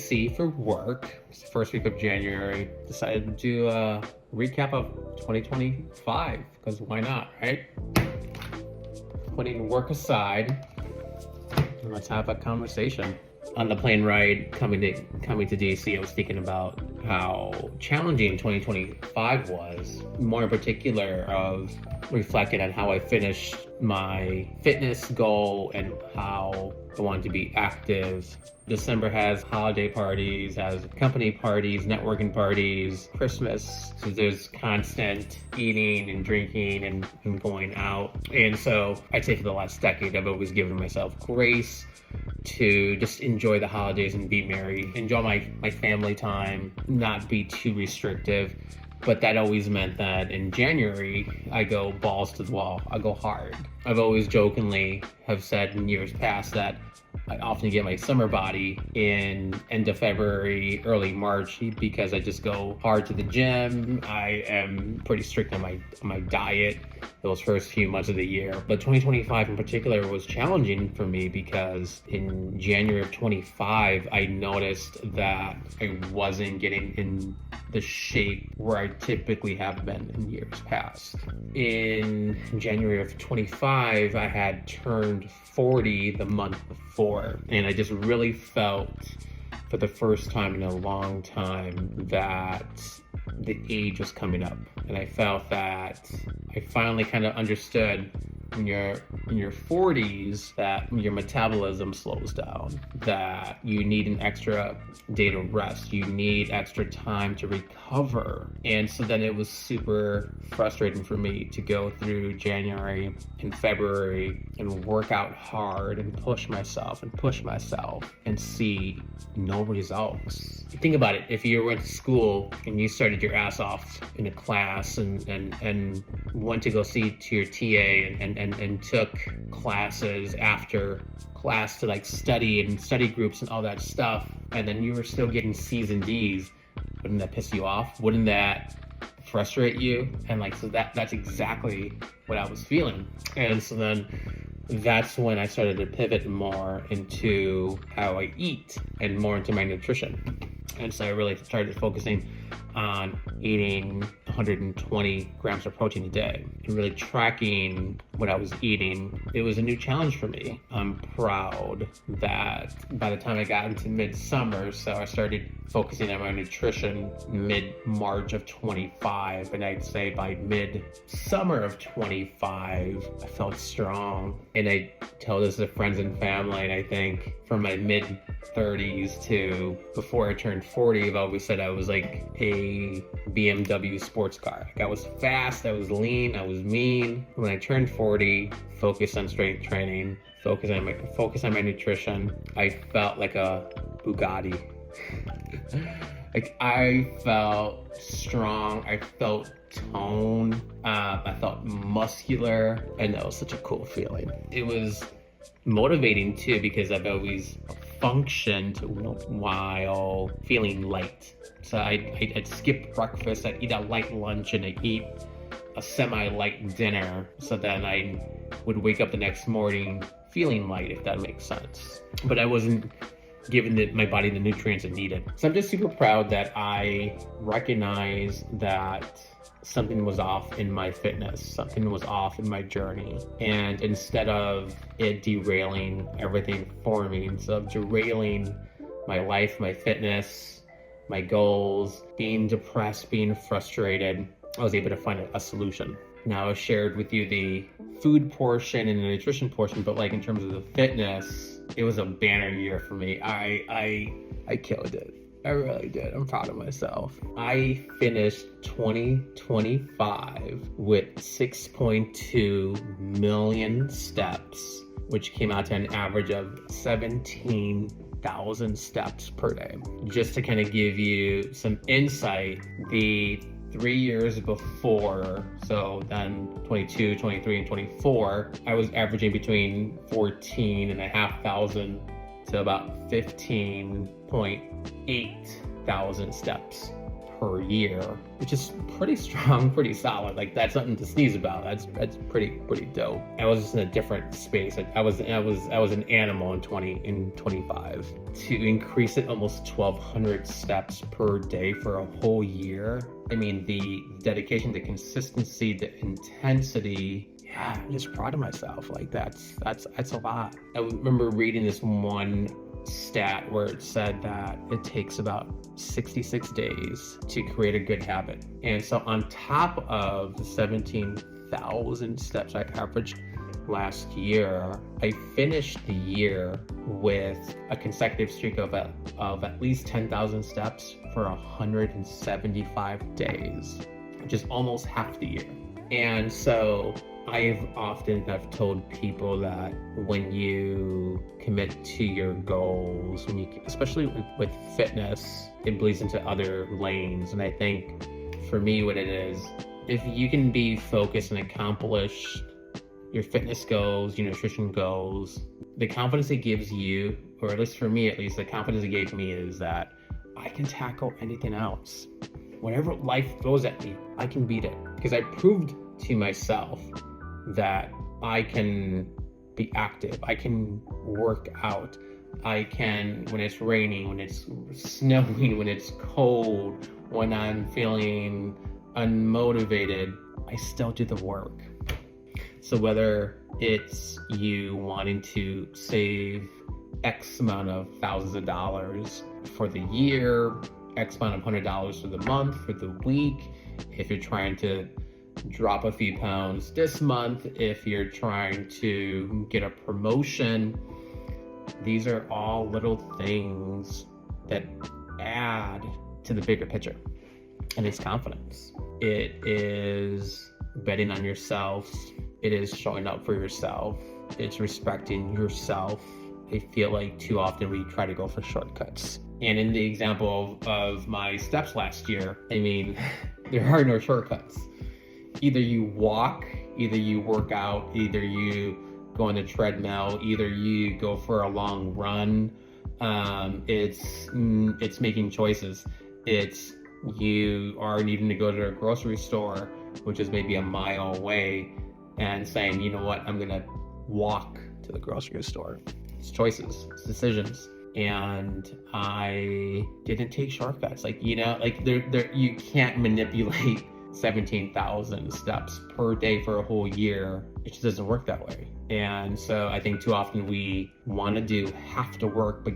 DC for work. It's the first week of January. Decided to do a recap of 2025, because why not, right? Putting work aside, let's have a conversation. On the plane ride coming to DC, I was thinking about how challenging 2025 was. More in particular, of reflecting on how I finished my fitness goal and how I wanted to be active. December has holiday parties, has company parties, networking parties, Christmas. So there's constant eating and drinking and going out. And so I'd say for the last decade, I've always given myself grace to just enjoy the holidays and be merry, enjoy my family time, not be too restrictive. But that always meant that in January, I go balls to the wall. I go hard. I've always jokingly have said in years past that I often get my summer body in end of February, early March, because I just go hard to the gym. I am pretty strict on my diet those first few months of the year. But 2025 in particular was challenging for me because in January of 25, I noticed that I wasn't getting in the shape where I typically have been in years past. In January of 25, I had turned 40 the month before, and I just really felt for the first time in a long time that the age was coming up. And I felt that I finally kind of understood when you're in your 40s that your metabolism slows down, that you need an extra day to rest, you need extra time to recover. And so then it was super frustrating for me to go through January and February and work out hard and push myself and see no results. Think about it. If you went to school and you started your ass off in a class and went to go see to your TA and took classes after class to like study and study groups and all that stuff, and then you were still getting C's and D's, wouldn't that piss you off? Wouldn't that frustrate you? And like, so that's exactly what I was feeling. And so then that's when I started to pivot more into how I eat and more into my nutrition. And so I really started focusing on eating 120 grams of protein a day and really tracking what I was eating. It was a new challenge for me. I'm proud that by the time I got into midsummer, so I started focusing on my nutrition mid-March of 25, and I'd say by mid-summer of 25, I felt strong. And I tell this to friends and family, and I think from my mid-30s to before I turned 40, I've always said I was like a BMW sports car. Like I was fast, I was lean, I was mean. When I turned 40, focused on strength training, focus on my nutrition, I felt like a Bugatti. Like I felt strong, I felt toned, I felt muscular, and that was such a cool feeling. It was motivating too, because I've always functioned while feeling light. So I'd skip breakfast, I'd eat a light lunch, and I'd eat a semi-light dinner. So then I would wake up the next morning feeling light, if that makes sense. But I wasn't giving my body the nutrients it needed. So I'm just super proud that I recognized that something was off in my fitness, something was off in my journey. And instead of it derailing everything for me, instead of derailing my life, my fitness, my goals, being depressed, being frustrated, I was able to find a solution. Now I shared with you the food portion and the nutrition portion, but like in terms of the fitness, it was a banner year for me. I killed it. I really did. I'm proud of myself. I finished 2025 with 6.2 million steps, which came out to an average of 17,000 steps per day. Just to kind of give you some insight, the 3 years before, so then 22, 23, and 24, I was averaging between 14,500 to about 15.8 thousand steps per year, which is pretty strong, pretty solid. Like, that's nothing to sneeze about. That's pretty dope. I was just in a different space. Like, I was an animal in 25. To increase it almost 1,200 steps per day for a whole year. I mean, the dedication, the consistency, the intensity. Yeah, I'm just proud of myself. Like, that's a lot. I remember reading this one stat where it said that it takes about 66 days to create a good habit. And so on top of the 17,000 steps I averaged last year, I finished the year with a consecutive streak of at least 10,000 steps for 175 days, which is almost half the year. And so I've told people that when you commit to your goals, especially with fitness, it bleeds into other lanes. And I think for me, what it is, if you can be focused and accomplish your fitness goals, your nutrition goals, the confidence it gives you, or at least for me, the confidence it gave me is that I can tackle anything else. Whatever life throws at me, I can beat it, because I proved to myself that I can be active, I can work out, I can, when it's raining, when it's snowing, when it's cold, when I'm feeling unmotivated, I still do the work. So whether it's you wanting to save X amount of thousands of dollars for the year, X amount of $100 for the month, for the week, if you're trying to drop a few pounds this month, if you're trying to get a promotion, these are all little things that add to the bigger picture. And it's confidence. It is betting on yourself. It is showing up for yourself. It's respecting yourself. I feel like too often we try to go for shortcuts. And in the example of my steps last year, I mean, there are no shortcuts. Either you walk, either you work out, either you go on the treadmill, either you go for a long run. It's making choices. It's you are needing to go to a grocery store, which is maybe a mile away, and saying, you know what, I'm gonna walk to the grocery store. It's choices, it's decisions. And I didn't take shortcuts. You can't manipulate 17,000 steps per day for a whole year. It just doesn't work that way. And so I think too often we have to work,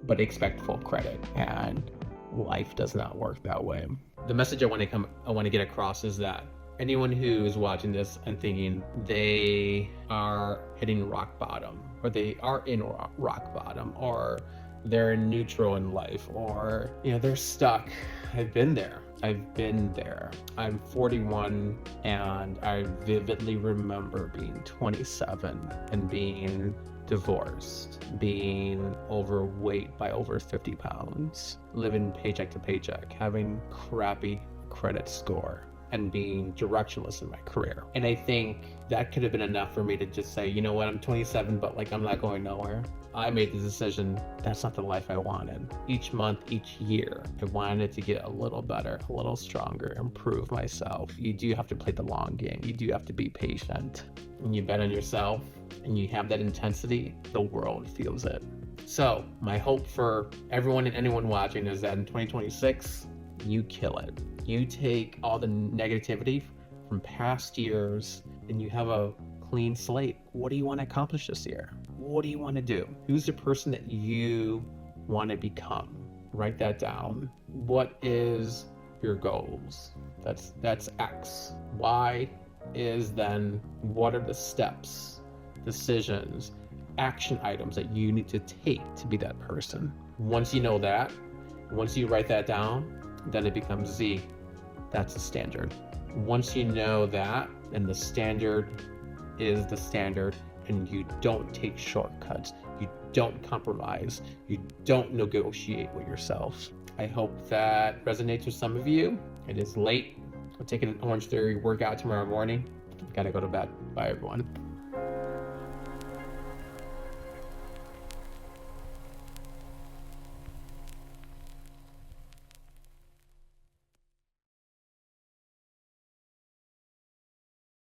but expect full credit. And life does not work that way. The message I want to get across is that anyone who is watching this and thinking they are hitting rock bottom, or they are in rock bottom, or they're neutral in life, or they're stuck. I've been there. I'm 41, and I vividly remember being 27 and being divorced, being overweight by over 50 pounds, living paycheck to paycheck, having crappy credit score, and being directionless in my career. And I think that could have been enough for me to just say, you know what, I'm 27, but I'm not going nowhere. I made the decision, that's not the life I wanted. Each month, each year, I wanted to get a little better, a little stronger, improve myself. You do have to play the long game. You do have to be patient. When you bet on yourself and you have that intensity, the world feels it. So my hope for everyone and anyone watching is that in 2026, you kill it. You take all the negativity from past years and you have a clean slate. What do you want to accomplish this year? What do you want to do? Who's the person that you want to become? Write that down. What is your goals? That's X. Y is then what are the steps, decisions, action items that you need to take to be that person? Once you know that, once you write that down, then it becomes Z. That's the standard. Once you know that, and the standard is the standard, and you don't take shortcuts, you don't compromise, you don't negotiate with yourself. I hope that resonates with some of you. It is late. I'm taking an Orange Theory workout tomorrow morning. Gotta go to bed. Bye, everyone.